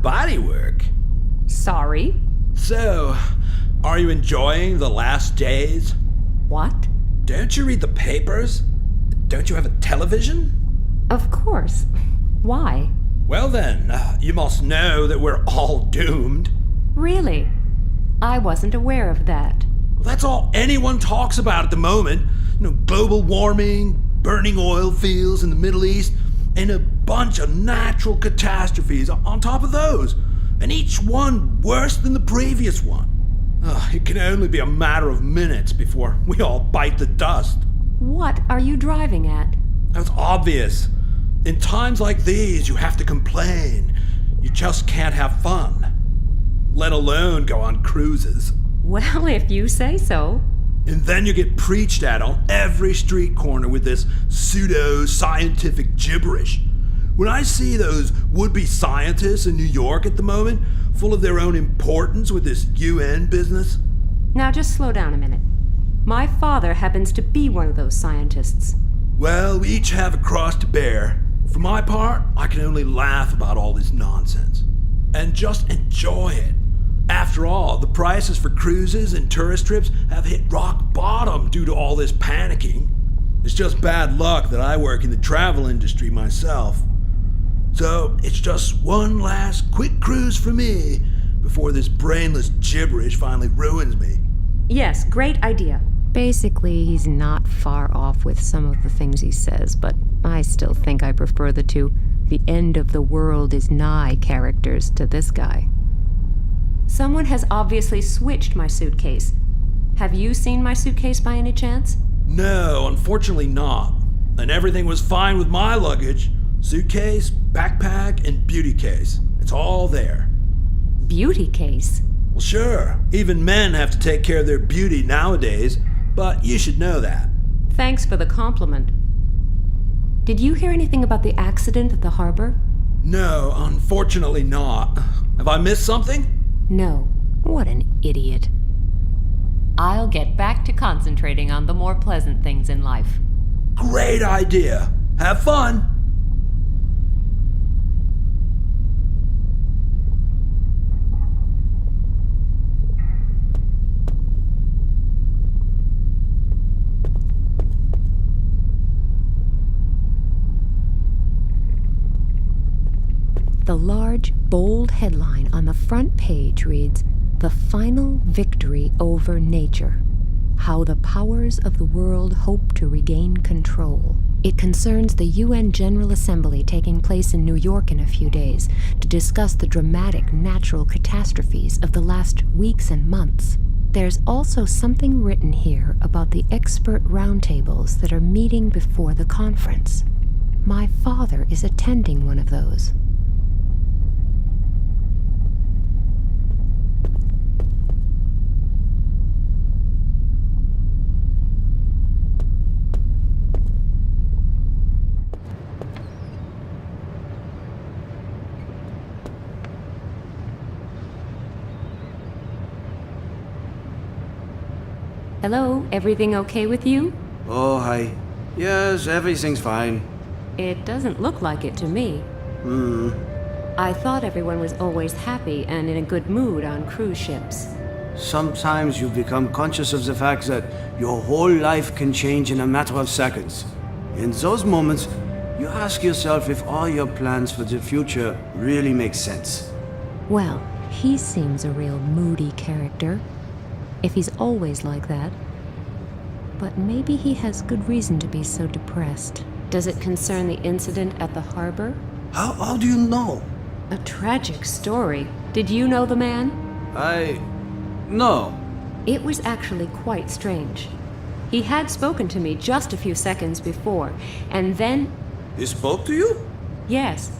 bodywork. Sorry? So, are you enjoying the last days? What? Don't you read the papers? Don't you have a television? Of course. Why? Well then, you must know that we're all doomed. Really? I wasn't aware of that. Well, that's all anyone talks about at the moment. Global warming, burning oil fields in the Middle East, and a bunch of natural catastrophes on top of those. And each one worse than the previous one. It can only be a matter of minutes before we all bite the dust. What are you driving at? That's obvious. In times like these, you have to complain. You just can't have fun. Let alone go on cruises. Well, if you say so. And then you get preached at on every street corner with this pseudo-scientific gibberish. When I see those would-be scientists in New York at the moment, full of their own importance with this UN business. Now just slow down a minute. My father happens to be one of those scientists. Well, we each have a cross to bear. For my part, I can only laugh about all this nonsense. And just enjoy it. After all, the prices for cruises and tourist trips have hit rock bottom due to all this panicking. It's just bad luck that I work in the travel industry myself. So it's just one last quick cruise for me before this brainless gibberish finally ruins me. Yes, great idea. Basically, he's not far off with some of the things he says, but I still think I prefer the two "the end of the world is nigh" characters to this guy. Someone has obviously switched my suitcase. Have you seen my suitcase by any chance? No, unfortunately not. And everything was fine with my luggage. Suitcase, backpack, and beauty case. It's all there. Beauty case? Well, sure. Even men have to take care of their beauty nowadays, but you should know that. Thanks for the compliment. Did you hear anything about the accident at the harbor? No, unfortunately not. Have I missed something? No. What an idiot. I'll get back to concentrating on the more pleasant things in life. Great idea. Have fun. The large, bold headline on the front page reads, "The Final Victory Over Nature. How the Powers of the World Hope to Regain Control." It concerns the UN General Assembly taking place in New York in a few days to discuss the dramatic natural catastrophes of the last weeks and months. There's also something written here about the expert roundtables that are meeting before the conference. My father is attending one of those. Hello, everything okay with you? Oh, hi. Yes, everything's fine. It doesn't look like it to me. I thought everyone was always happy and in a good mood on cruise ships. Sometimes you become conscious of the fact that your whole life can change in a matter of seconds. In those moments, you ask yourself if all your plans for the future really make sense. Well, he seems a real moody character. If he's always like that. But maybe he has good reason to be so depressed. Does it concern the incident at the harbor? How do you know? A tragic story. Did you know the man? No. It was actually quite strange. He had spoken to me just a few seconds before, and then... He spoke to you? Yes.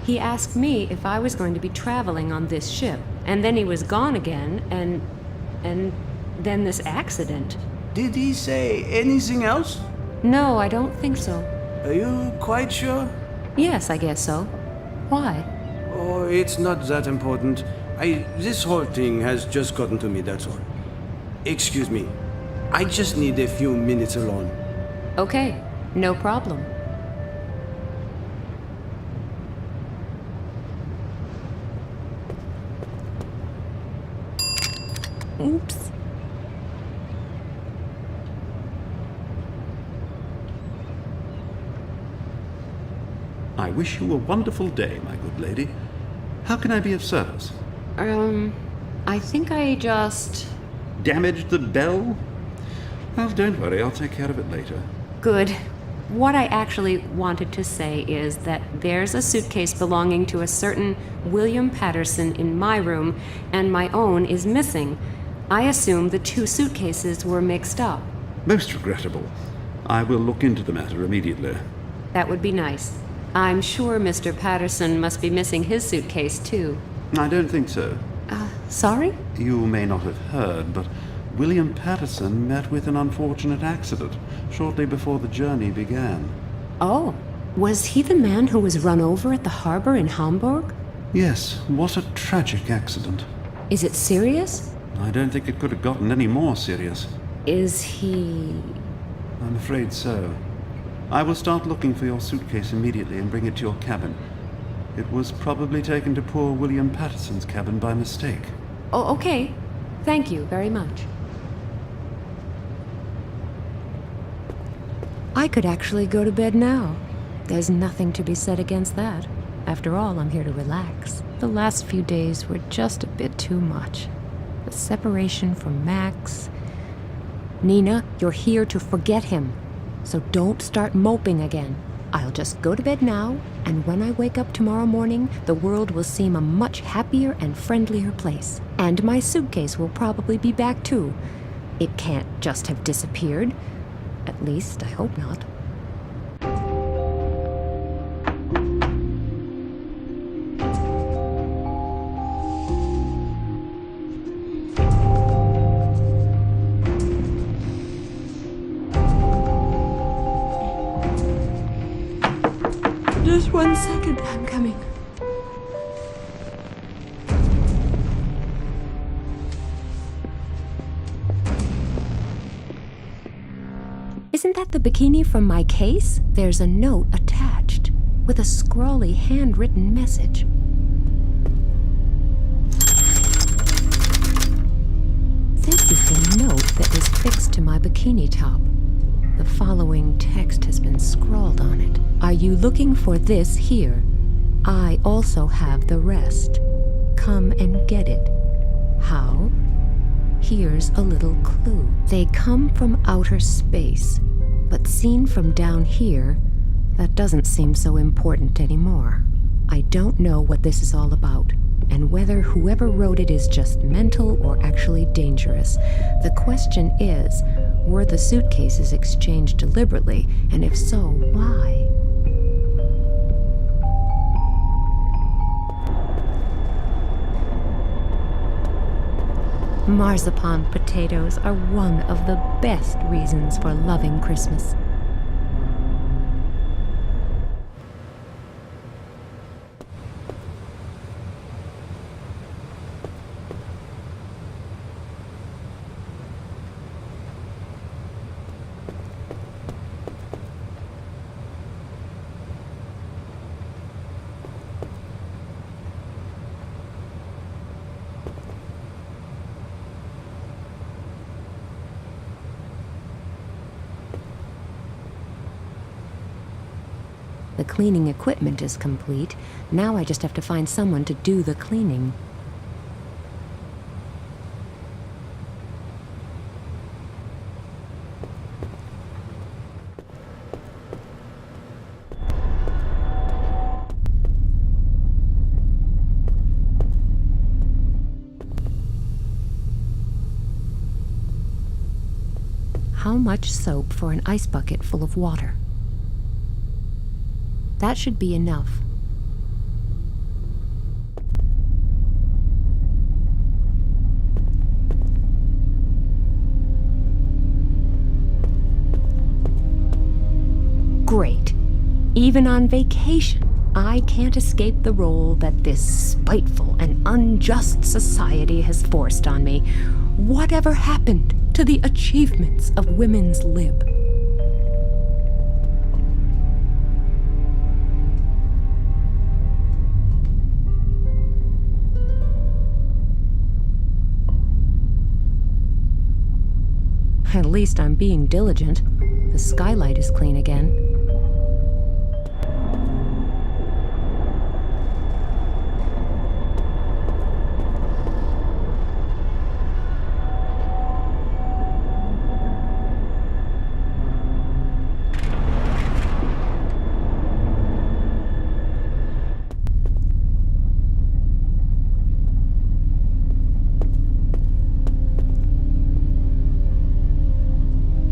He asked me if I was going to be traveling on this ship, and then he was gone again, and then this accident. Did he say anything else? No, I don't think so. Are you quite sure? Yes, I guess so. Why? Oh, it's not that important. This whole thing has just gotten to me, that's all. Excuse me. I just need a few minutes alone. Okay, no problem. Oops. I wish you a wonderful day, my good lady. How can I be of service? I think I just... Damaged the bell? Well, don't worry, I'll take care of it later. Good. What I actually wanted to say is that there's a suitcase belonging to a certain William Patterson in my room, and my own is missing. I assume the two suitcases were mixed up. Most regrettable. I will look into the matter immediately. That would be nice. I'm sure Mr. Patterson must be missing his suitcase, too. I don't think so. Sorry? You may not have heard, but William Patterson met with an unfortunate accident shortly before the journey began. Oh, was he the man who was run over at the harbor in Hamburg? Yes, what a tragic accident. Is it serious? I don't think it could have gotten any more serious. Is he... I'm afraid so. I will start looking for your suitcase immediately and bring it to your cabin. It was probably taken to poor William Patterson's cabin by mistake. Oh, okay. Thank you very much. I could actually go to bed now. There's nothing to be said against that. After all, I'm here to relax. The last few days were just a bit too much. The separation from Max. Nina, you're here to forget him. So don't start moping again. I'll just go to bed now, and when I wake up tomorrow morning, the world will seem a much happier and friendlier place. And my suitcase will probably be back too. It can't just have disappeared. At least, I hope not. Just 1 second, I'm coming. Isn't that the bikini from my case? There's a note attached with a scrawly handwritten message. This is the note that was fixed to my bikini top. The following text has been scrawled on it. Are you looking for this here? I also have the rest. Come and get it. How? Here's a little clue. They come from outer space, but seen from down here, that doesn't seem so important anymore. I don't know what this is all about, and whether whoever wrote it is just mental or actually dangerous. The question is, were the suitcases exchanged deliberately, and if so, why? Marzipan potatoes are one of the best reasons for loving Christmas. The cleaning equipment is complete. Now I just have to find someone to do the cleaning. How much soap for an ice bucket full of water? That should be enough. Great. Even on vacation, I can't escape the role that this spiteful and unjust society has forced on me. Whatever happened to the achievements of women's lib? At least I'm being diligent. The skylight is clean again.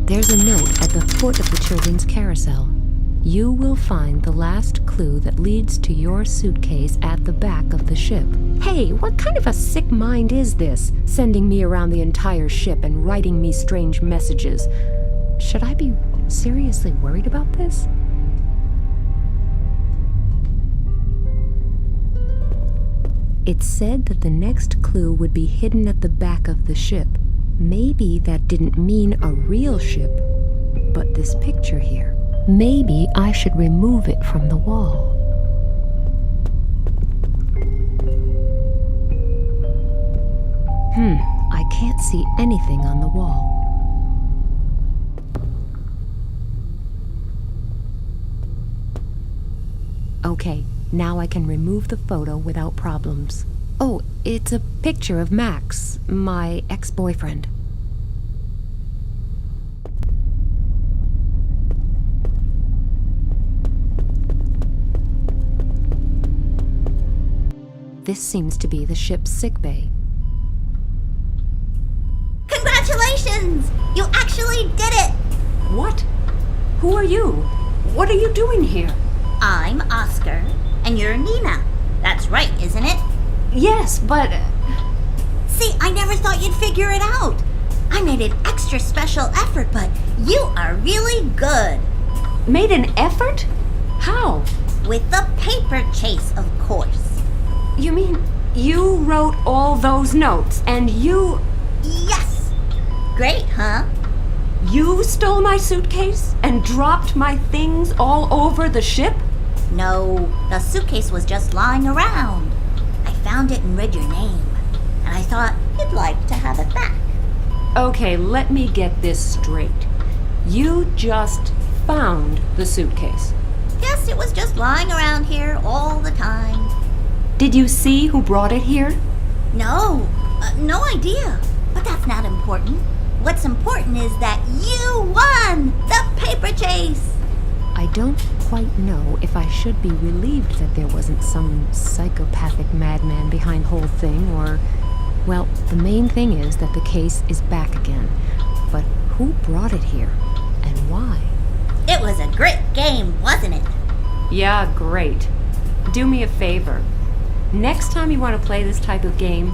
There's a note at the foot of the children's carousel. You will find the last clue that leads to your suitcase at the back of the ship. Hey, what kind of a sick mind is this, sending me around the entire ship and writing me strange messages? Should I be seriously worried about this? It said that the next clue would be hidden at the back of the ship. Maybe that didn't mean a real ship, but this picture here. Maybe I should remove it from the wall. I can't see anything on the wall. Okay, now I can remove the photo without problems. Oh, it's a picture of Max, my ex-boyfriend. This seems to be the ship's sickbay. Congratulations! You actually did it! What? Who are you? What are you doing here? I'm Oscar, and you're Nina. That's right, isn't it? Yes, but... See, I never thought you'd figure it out. I made an extra special effort, but you are really good. Made an effort? How? With the paper chase, of course. You mean you wrote all those notes, and you... Yes! Great, huh? You stole my suitcase and dropped my things all over the ship? No, the suitcase was just lying around. I found it and read your name, and I thought you'd like to have it back. Okay, let me get this straight. You just found the suitcase. Yes, it was just lying around here all the time. Did you see who brought it here? No, no idea. But that's not important. What's important is that you won the paper chase. I don't quite know if I should be relieved that there wasn't some psychopathic madman behind the whole thing, or... Well, the main thing is that the case is back again. But who brought it here? And why? It was a great game, wasn't it? Yeah, great. Do me a favor. Next time you want to play this type of game,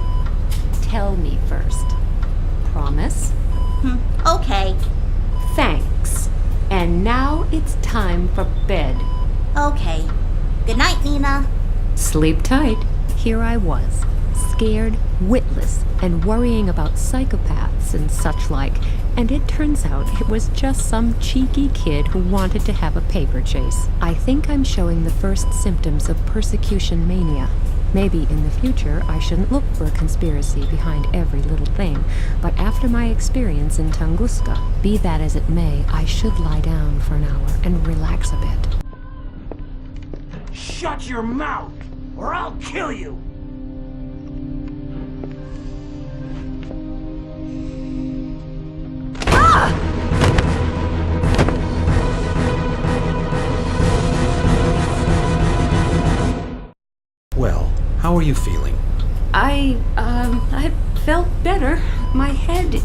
tell me first. Promise? Okay. Thanks. And now it's time for bed. Okay. Good night, Nina. Sleep tight. Here I was, scared, witless, and worrying about psychopaths and such like, and it turns out it was just some cheeky kid who wanted to have a paper chase. I think I'm showing the first symptoms of persecution mania. Maybe in the future I shouldn't look for a conspiracy behind every little thing, but after my experience in Tunguska, be that as it may, I should lie down for an hour and relax a bit. Shut your mouth, or I'll kill you! Well, how are you feeling? I felt better. My head...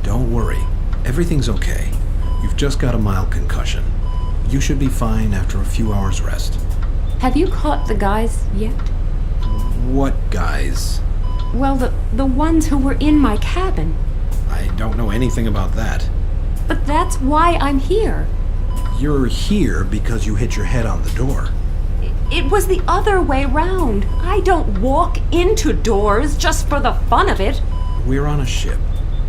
Don't worry. Everything's okay. You've just got a mild concussion. You should be fine after a few hours rest. Have you caught the guys yet? What guys? Well, the ones who were in my cabin. I don't know anything about that. But that's why I'm here. You're here because you hit your head on the door. It was the other way round. I don't walk into doors just for the fun of it. We're on a ship.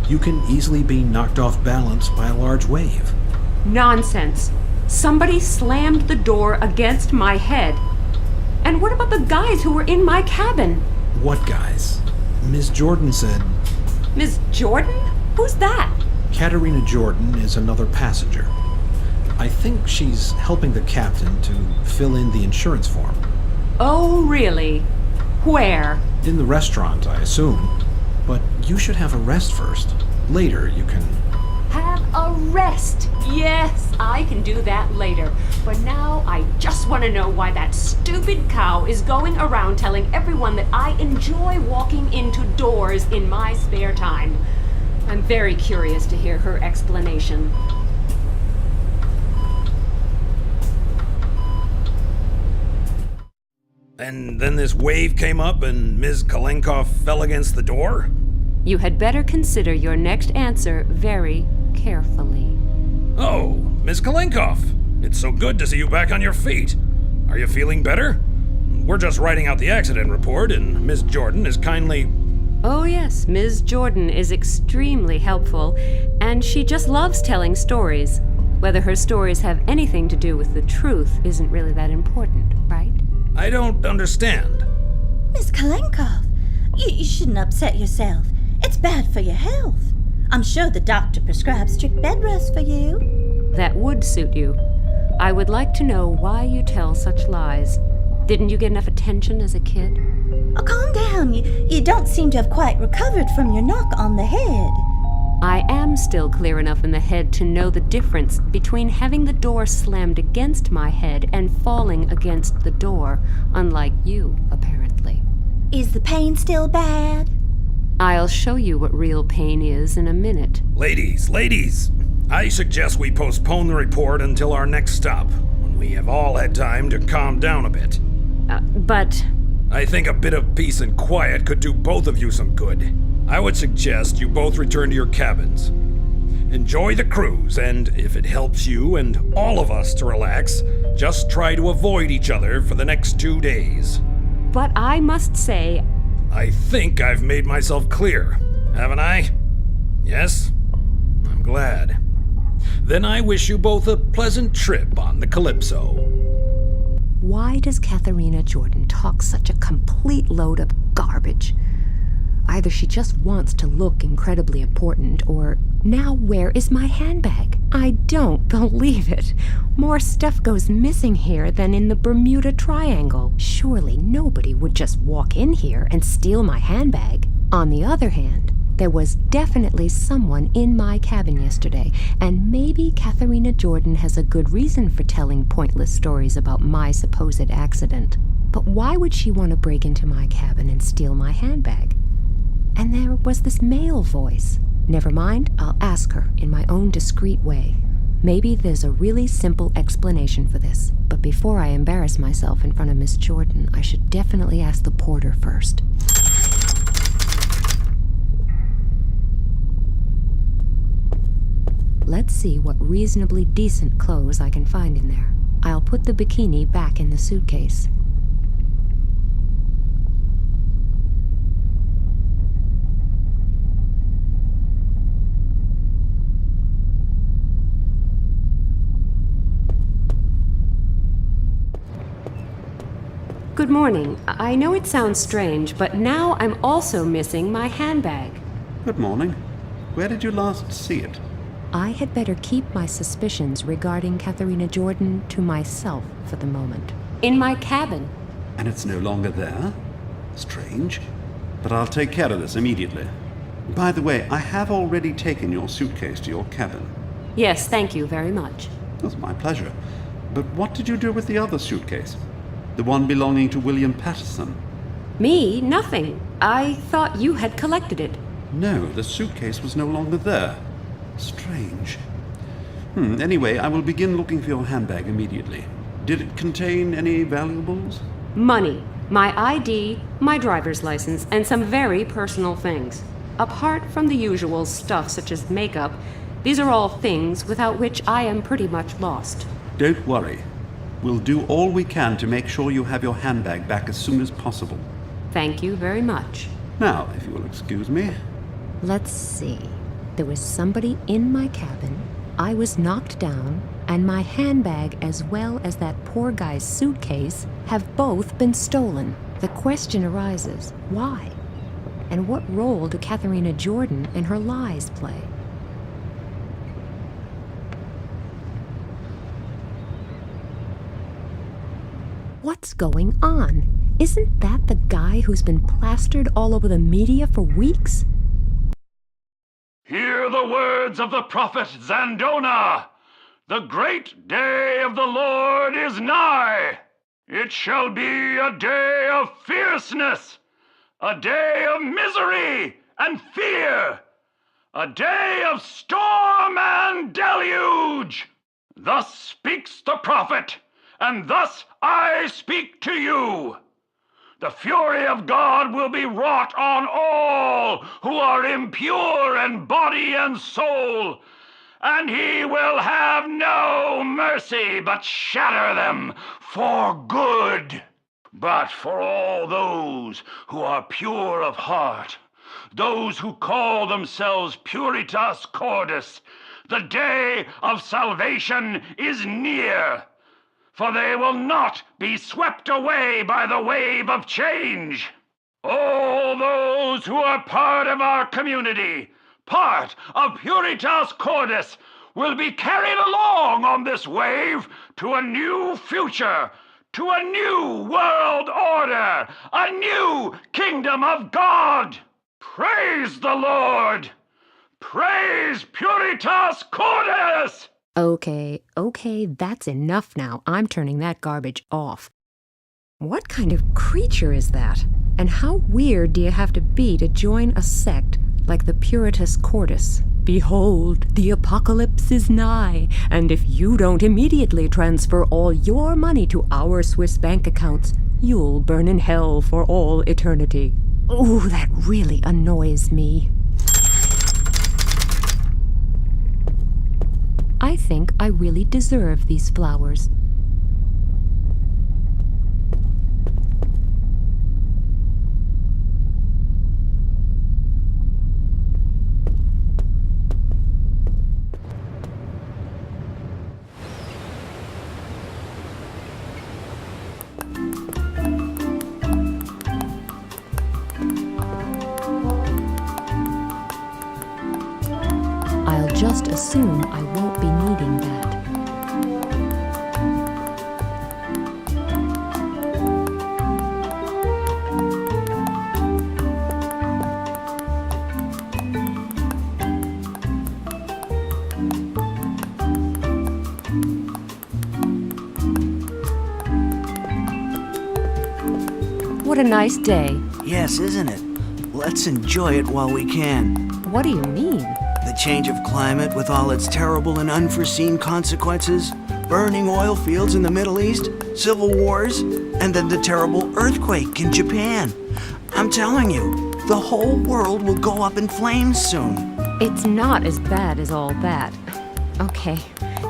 You can easily be knocked off balance by a large wave. Nonsense. Somebody slammed the door against my head. And what about the guys who were in my cabin? What guys? Miss Jordan said... Miss Jordan? Who's that? Katerina Jordan is another passenger. I think she's helping the captain to fill in the insurance form. Oh, really? Where? In the restaurant, I assume. But you should have a rest first. Later, you can... Have a rest. Yes, I can do that later. For now, I just want to know why that stupid cow is going around telling everyone that I enjoy walking into doors in my spare time. I'm very curious to hear her explanation. And then this wave came up and Ms. Kalenkov fell against the door? You had better consider your next answer very carefully. Oh, Ms. Kalenkov, it's so good to see you back on your feet. Are you feeling better? We're just writing out the accident report, and Miss Jordan is kindly... Oh yes, Ms. Jordan is extremely helpful, and she just loves telling stories. Whether her stories have anything to do with the truth isn't really that important, right? I don't understand. Miss Kalenkov, you shouldn't upset yourself. It's bad for your health. I'm sure the doctor prescribed strict bed rest for you. That would suit you. I would like to know why you tell such lies. Didn't you get enough attention as a kid? Oh, calm down. You don't seem to have quite recovered from your knock on the head. I am still clear enough in the head to know the difference between having the door slammed against my head and falling against the door, unlike you, apparently. Is the pain still bad? I'll show you what real pain is in a minute. Ladies, I suggest we postpone the report until our next stop, when we have all had time to calm down a bit. But... I think a bit of peace and quiet could do both of you some good. I would suggest you both return to your cabins. Enjoy the cruise, and if it helps you and all of us to relax, just try to avoid each other for the next 2 days. But I must say... I think I've made myself clear, haven't I? Yes? I'm glad. Then I wish you both a pleasant trip on the Calypso. Why does Katharina Jordan talk such a complete load of garbage? Either she just wants to look incredibly important, or now where is my handbag? I don't believe it. More stuff goes missing here than in the Bermuda Triangle. Surely nobody would just walk in here and steal my handbag. On the other hand, there was definitely someone in my cabin yesterday, and maybe Katharina Jordan has a good reason for telling pointless stories about my supposed accident. But why would she want to break into my cabin and steal my handbag? And there was this male voice. Never mind, I'll ask her in my own discreet way. Maybe there's a really simple explanation for this. But before I embarrass myself in front of Miss Jordan, I should definitely ask the porter first. Let's see what reasonably decent clothes I can find in there. I'll put the bikini back in the suitcase. Good morning. I know it sounds strange, but now I'm also missing my handbag. Good morning. Where did you last see it? I had better keep my suspicions regarding Katharina Jordan to myself for the moment. In my cabin. And it's no longer there? Strange. But I'll take care of this immediately. By the way, I have already taken your suitcase to your cabin. Yes, thank you very much. That's my pleasure. But what did you do with the other suitcase? The one belonging to William Patterson? Me? Nothing. I thought you had collected it. No, the suitcase was no longer there. Strange. Anyway, I will begin looking for your handbag immediately. Did it contain any valuables? Money, my ID, my driver's license, and some very personal things. Apart from the usual stuff such as makeup, these are all things without which I am pretty much lost. Don't worry. We'll do all we can to make sure you have your handbag back as soon as possible. Thank you very much. Now, if you will excuse me. Let's see. There was somebody in my cabin, I was knocked down, and my handbag as well as that poor guy's suitcase have both been stolen. The question arises, why? And what role do Katharina Jordan and her lies play? What's going on? Isn't that the guy who's been plastered all over the media for weeks? Hear the words of the prophet Zandona. The great day of the Lord is nigh. It shall be a day of fierceness, a day of misery and fear, a day of storm and deluge. Thus speaks the prophet, and thus I speak to you. The fury of God will be wrought on all who are impure in body and soul, and he will have no mercy but shatter them for good. But for all those who are pure of heart, those who call themselves Puritas Cordis, the day of salvation is near, for they will not be swept away by the wave of change. All those who are part of our community, part of Puritas Cordis, will be carried along on this wave to a new future, to a new world order, a new kingdom of God. Praise the Lord! Praise Puritas Cordis! Okay, that's enough now. I'm turning that garbage off. What kind of creature is that? And how weird do you have to be to join a sect like the Puritas Cordis? Behold, the apocalypse is nigh, and if you don't immediately transfer all your money to our Swiss bank accounts, you'll burn in hell for all eternity. Ooh, that really annoys me. I think I really deserve these flowers. I'll just assume I won't be needing that. What a nice day. Yes, isn't it? Let's enjoy it while we can. What do you mean? The change of climate with all its terrible and unforeseen consequences, burning oil fields in the Middle East, civil wars, and then the terrible earthquake in Japan. I'm telling you, the whole world will go up in flames soon. It's not as bad as all that. Okay,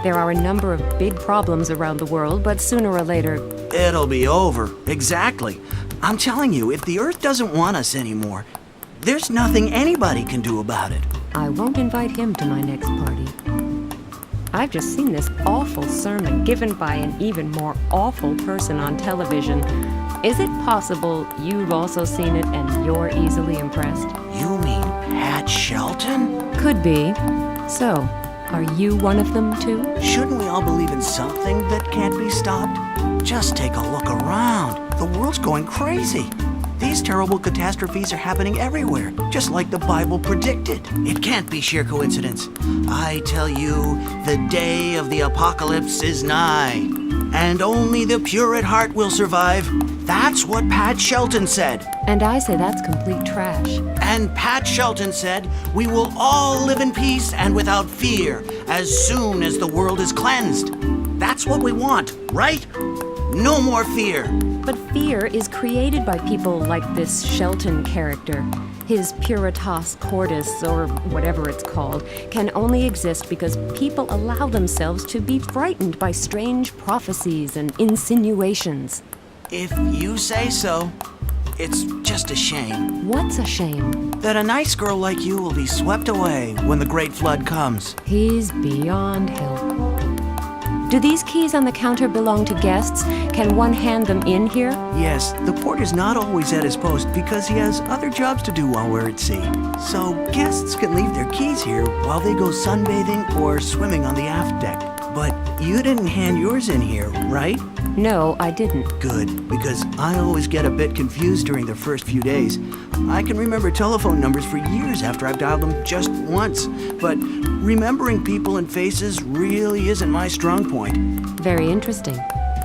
there are a number of big problems around the world, but sooner or later... It'll be over. Exactly. I'm telling you, if the Earth doesn't want us anymore, there's nothing anybody can do about it. I won't invite him to my next party. I've just seen this awful sermon given by an even more awful person on television. Is it possible you've also seen it and you're easily impressed? You mean Pat Shelton? Could be. So, are you one of them too? Shouldn't we all believe in something that can't be stopped? Just take a look around. The world's going crazy. These terrible catastrophes are happening everywhere, just like the Bible predicted. It can't be sheer coincidence. I tell you, the day of the apocalypse is nigh, and only the pure at heart will survive. That's what Pat Shelton said. And I say that's complete trash. And Pat Shelton said, we will all live in peace and without fear as soon as the world is cleansed. That's what we want, right? No more fear. But fear is created by people like this Shelton character. His Puritas Cordis, or whatever it's called, can only exist because people allow themselves to be frightened by strange prophecies and insinuations. If you say so. It's just a shame. What's a shame? That a nice girl like you will be swept away when the great flood comes. He's beyond help. Do these keys on the counter belong to guests? Can one hand them in here? Yes, the porter's not always at his post because he has other jobs to do while we're at sea. So guests can leave their keys here while they go sunbathing or swimming on the aft deck. But you didn't hand yours in here, right? No, I didn't. Good, because I always get a bit confused during the first few days. I can remember telephone numbers for years after I've dialed them just once, but remembering people and faces really isn't my strong point. Very interesting.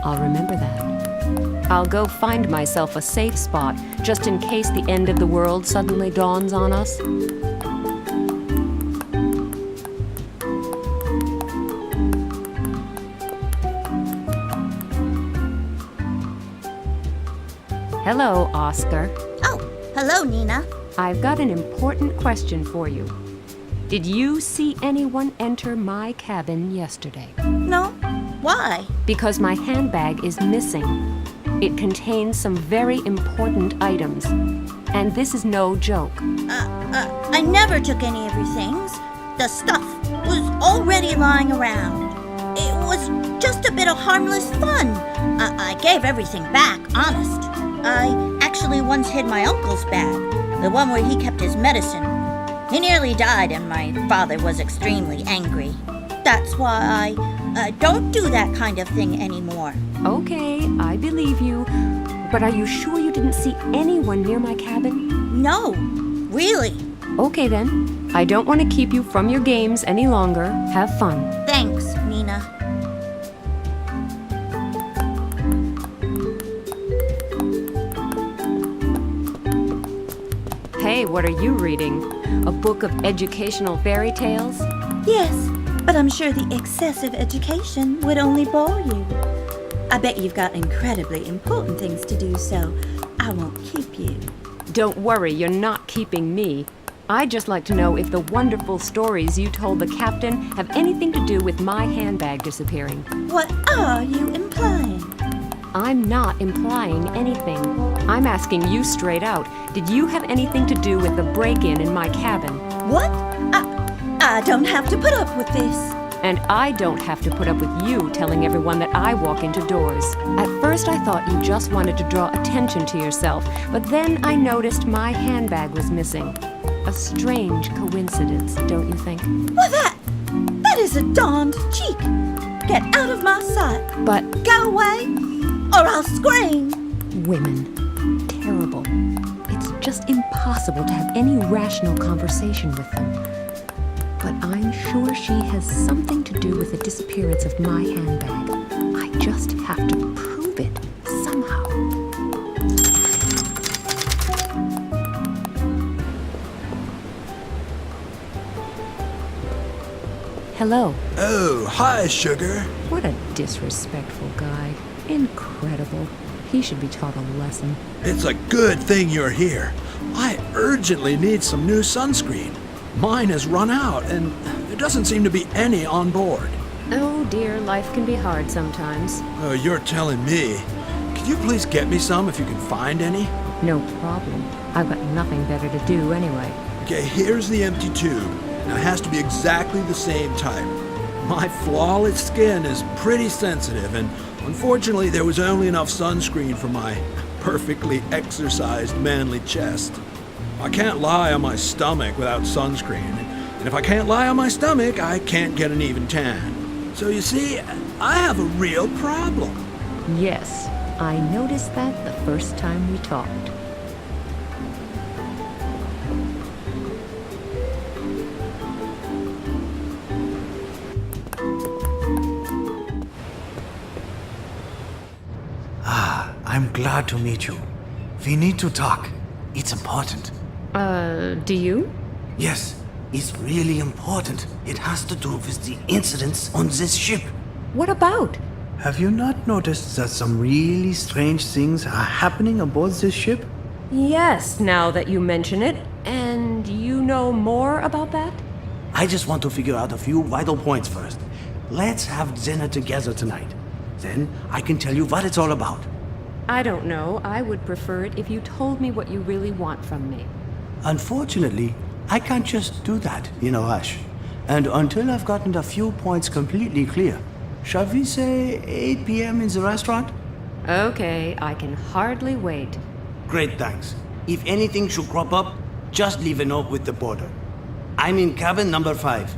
I'll remember that. I'll go find myself a safe spot, just in case the end of the world suddenly dawns on us. Hello, Oscar. Oh, hello, Nina. I've got an important question for you. Did you see anyone enter my cabin yesterday? No? Why? Because my handbag is missing. It contains some very important items. And this is no joke. I never took any of your things. The stuff was already lying around. It was just a bit of harmless fun. I gave everything back, honest. I actually once hid my uncle's bag, the one where he kept his medicine. He nearly died and my father was extremely angry. That's why I don't do that kind of thing anymore. Okay, I believe you. But are you sure you didn't see anyone near my cabin? No, really. Okay then. I don't want to keep you from your games any longer. Have fun. Thanks, Nina. Hey, what are you reading? A book of educational fairy tales? Yes, but I'm sure the excessive education would only bore you. I bet you've got incredibly important things to do, so I won't keep you. Don't worry, you're not keeping me. I'd just like to know if the wonderful stories you told the captain have anything to do with my handbag disappearing. What are you implying? I'm not implying anything. I'm asking you straight out. Did you have anything to do with the break-in in my cabin? What? I don't have to put up with this. And I don't have to put up with you telling everyone that I walk into doors. At first I thought you just wanted to draw attention to yourself, but then I noticed my handbag was missing. A strange coincidence, don't you think? Well, that is a darned cheek. Get out of my sight. But Go away, or I'll scream. Women. Terrible. It's just impossible to have any rational conversation with them. But I'm sure she has something to do with the disappearance of my handbag. I just have to prove it somehow. Hello. Oh, hi, sugar. What a disrespectful guy. Incredible. He should be taught a lesson. It's a good thing you're here. I urgently need some new sunscreen. Mine has run out, and there doesn't seem to be any on board. oh dear, life can be hard sometimes. Oh, you're telling me. Could you please get me some if you can find any? No problem. I've got nothing better to do anyway. Okay, here's the empty tube. Now, it has to be exactly the same type. My flawless skin is pretty sensitive, and unfortunately, there was only enough sunscreen for my perfectly exercised manly chest. I can't lie on my stomach without sunscreen, and if I can't lie on my stomach, I can't get an even tan. So you see, I have a real problem. Yes, I noticed that the first time we talked. I'm glad to meet you. We need to talk. It's important. Do you? Yes, it's really important. It has to do with the incidents on this ship. What about? Have you not noticed that some really strange things are happening aboard this ship? Yes, now that you mention it. And you know more about that? I just want to figure out a few vital points first. Let's have dinner together tonight. Then I can tell you what it's all about. I don't know. I would prefer it if you told me what you really want from me. Unfortunately, I can't just do that, Ash. And until I've gotten a few points completely clear, shall we say 8 p.m. in the restaurant? Okay, I can hardly wait. Great, thanks. If anything should crop up, just leave a note with the porter. I'm in cabin number 5.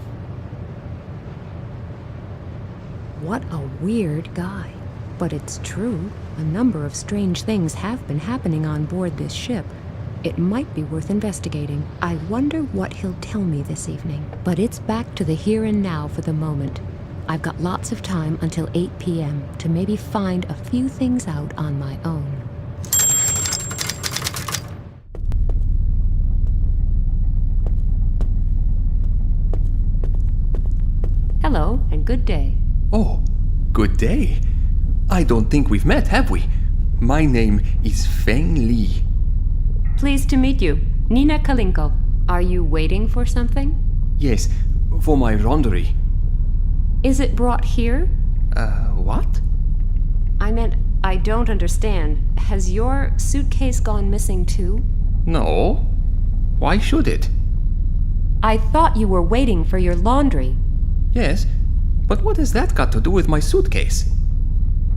What a weird guy. But it's true. A number of strange things have been happening on board this ship. It might be worth investigating. I wonder what he'll tell me this evening. But it's back to the here and now for the moment. I've got lots of time until 8 p.m. to maybe find a few things out on my own. Hello, and good day. Oh, good day. I don't think we've met, have we? My name is Feng Li. Pleased to meet you. Nina Kalinko. Are you waiting for something? Yes, for my laundry. Is it brought here? What? I meant, I don't understand. Has your suitcase gone missing too? No. Why should it? I thought you were waiting for your laundry. Yes, but what has that got to do with my suitcase?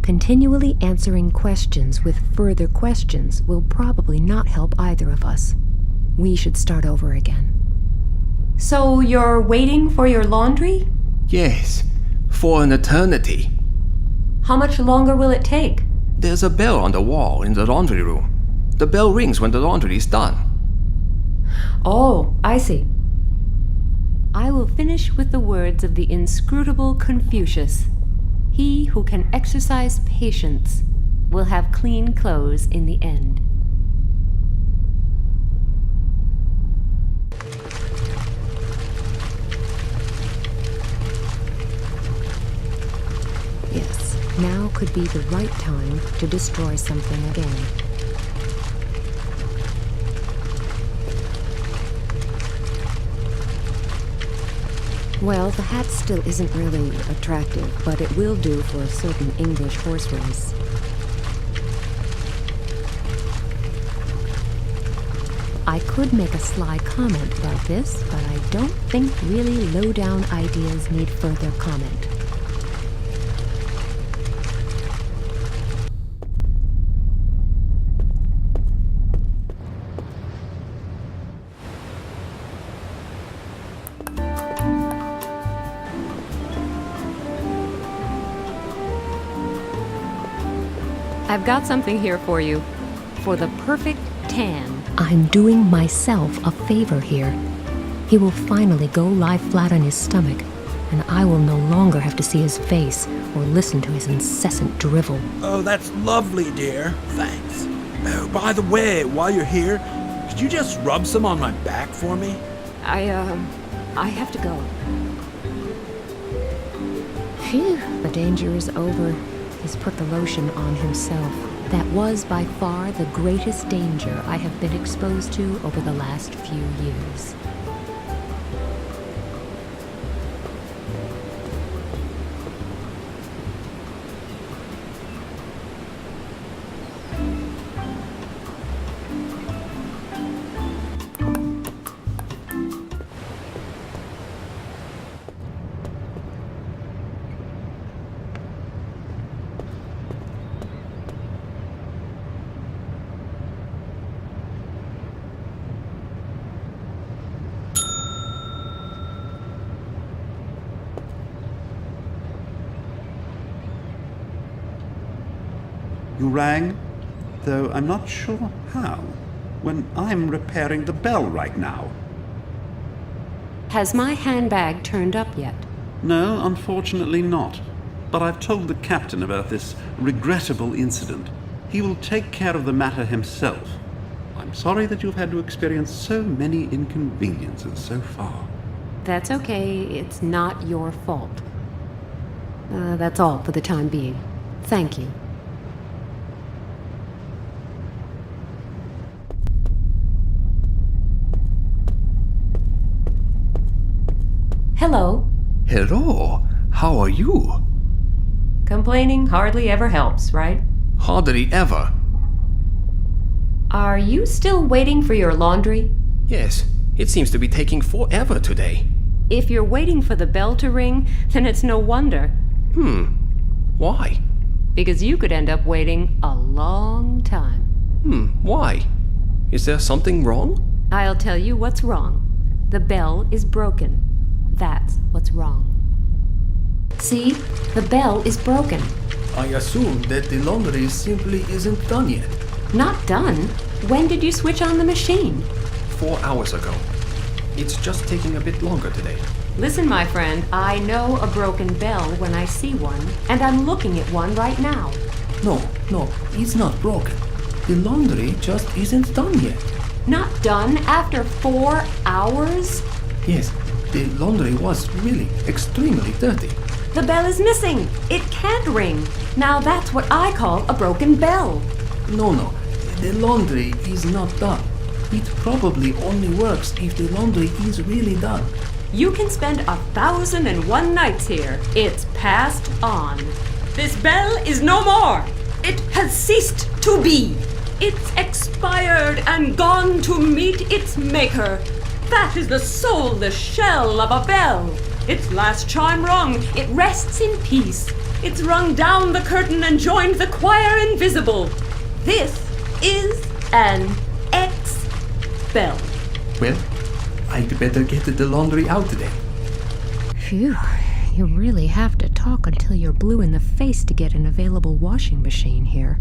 Continually answering questions with further questions will probably not help either of us. We should start over again. So you're waiting for your laundry? Yes, for an eternity. How much longer will it take? There's a bell on the wall in the laundry room. The bell rings when the laundry is done. Oh, I see. I will finish with the words of the inscrutable Confucius. He who can exercise patience will have clean clothes in the end. Yes, now could be the right time to destroy something again. Well, the hat still isn't really attractive, but it will do for a certain English horse race. I could make a sly comment about this, but I don't think really low-down ideas need further comment. I've got something here for you. For the perfect tan. I'm doing myself a favor here. He will finally go lie flat on his stomach, and I will no longer have to see his face or listen to his incessant drivel. Oh, that's lovely, dear. Thanks. Oh, by the way, while you're here, could you just rub some on my back for me? I have to go. Phew, the danger is over. He's put the lotion on himself. That was by far the greatest danger I have been exposed to over the last few years. You rang, though I'm not sure how, when I'm repairing the bell right now. Has my handbag turned up yet? No, unfortunately not. But I've told the captain about this regrettable incident. He will take care of the matter himself. I'm sorry that you've had to experience so many inconveniences so far. That's okay. It's not your fault. That's all for the time being. Thank you. Hello. Hello, how are you? Complaining hardly ever helps, right? Hardly ever. Are you still waiting for your laundry? Yes, it seems to be taking forever today. If you're waiting for the bell to ring, then it's no wonder. Why? Because you could end up waiting a long time. Why? Is there something wrong? I'll tell you what's wrong. The bell is broken. That's what's wrong. See? The bell is broken. I assume that the laundry simply isn't done yet. Not done? When did you switch on the machine? 4 hours ago. It's just taking a bit longer today. Listen, my friend, I know a broken bell when I see one, and I'm looking at one right now. No, it's not broken. The laundry just isn't done yet. Not done after 4 hours? Yes, the laundry was really extremely dirty. The bell is missing. It can't ring. Now that's what I call a broken bell. No, the laundry is not done. It probably only works if the laundry is really done. You can spend 1,001 nights here. It's passed on. This bell is no more. It has ceased to be. It's expired and gone to meet its maker. That is the soul, the shell of a bell. Its last chime rung, it rests in peace. It's rung down the curtain and joined the choir invisible. This is an ex-bell. Well, I'd better get the laundry out today. Phew, you really have to talk until you're blue in the face to get an available washing machine here.